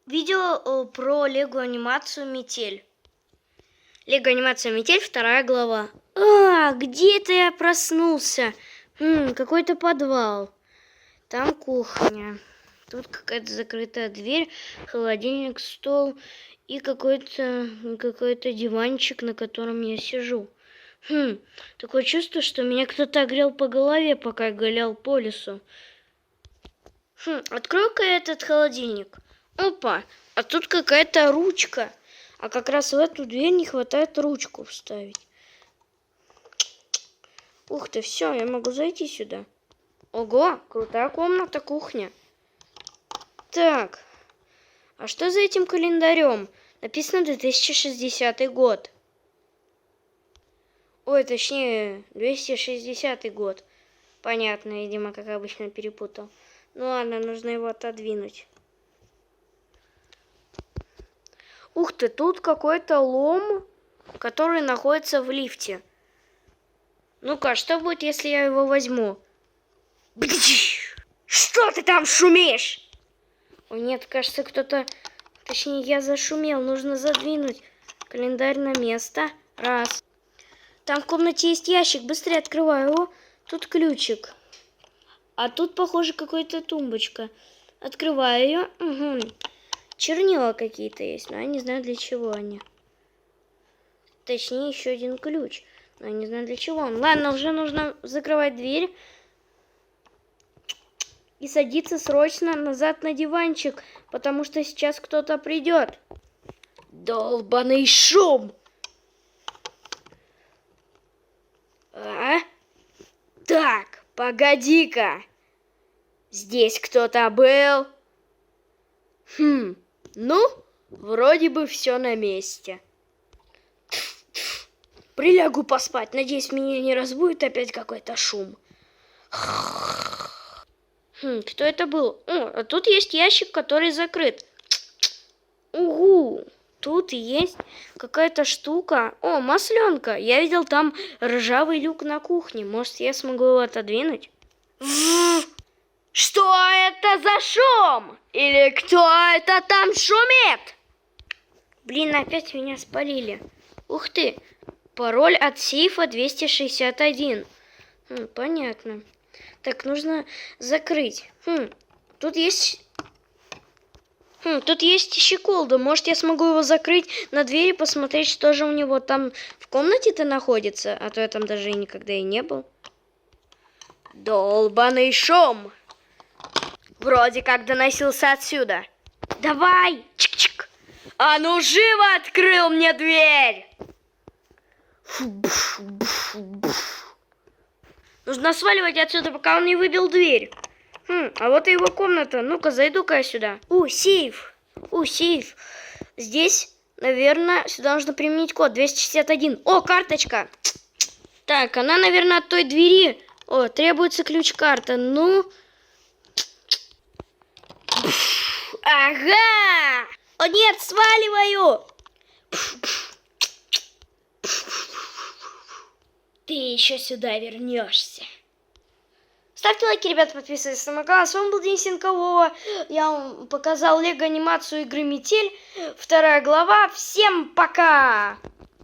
Видео про Лего анимацию «Метель». Лего анимация «Метель», 2 глава. Где это я проснулся? Какой-то подвал. Там кухня. Тут какая-то закрытая дверь, холодильник, стол и какой-то диванчик, на котором я сижу. Такое чувство, что меня кто-то огрел по голове, пока я гулял по лесу. Открою-ка этот холодильник. Опа, а тут какая-то ручка. А как раз в эту дверь не хватает ручку вставить. Ух ты, все, я могу зайти сюда. Ого, крутая комната, кухня. Так, а что за этим календарем? Написано 2060 год. Ой, точнее, 260 год. Понятно, видимо, как обычно перепутал. Ну ладно, нужно его отодвинуть. Ух ты, тут какой-то лом, который находится в лифте. Ну-ка, что будет, если я его возьму? Что ты там шумишь? О нет, кажется, кто-то... Точнее, я зашумел. Нужно задвинуть календарь на место. Раз. Там в комнате есть ящик. Быстрее открываю его. Тут ключик. А тут, похоже, какая-то тумбочка. Открываю ее. Угу. Чернила какие-то есть, но я не знаю, для чего они. Точнее, еще один ключ. Но я не знаю, для чего он. Ладно, уже нужно закрывать дверь. И садиться срочно назад на диванчик, потому что сейчас кто-то придет. Долбаный шум! Так, погоди-ка. Здесь кто-то был? Ну, вроде бы все на месте. Прилягу поспать. Надеюсь, меня не разбудит опять какой-то шум. Кто это был? А тут есть ящик, который закрыт. Угу! Тут есть какая-то штука. О, масленка. Я видел там ржавый люк на кухне. Может, я смогу его отодвинуть? Что это за шум? Или кто это там шумит? Блин, опять меня спалили. Ух ты. Пароль от сейфа 261. Понятно. Так, нужно закрыть. Тут есть щеколда. Может, я смогу его закрыть на двери, посмотреть, что же у него там в комнате-то находится. А то я там даже никогда и не был. Долбаный шум. Вроде как доносился отсюда. Давай! Чик-чик! А ну, живо открыл мне дверь! Нужно сваливать отсюда, пока он не выбил дверь. А вот и его комната. Ну-ка, зайду-ка я сюда. Сейф. Сейф. Здесь, наверное, сюда нужно применить код 261. О, карточка. Так, она, наверное, от той двери. О, требуется ключ-карта. Ну. Ага! О, нет, сваливаю! Ты еще сюда вернешься. Ставьте лайки, ребята, подписывайтесь на мой канал. С вами был Денис Синковова. Я вам показал лего анимацию игры «Метель», 2 глава. Всем пока!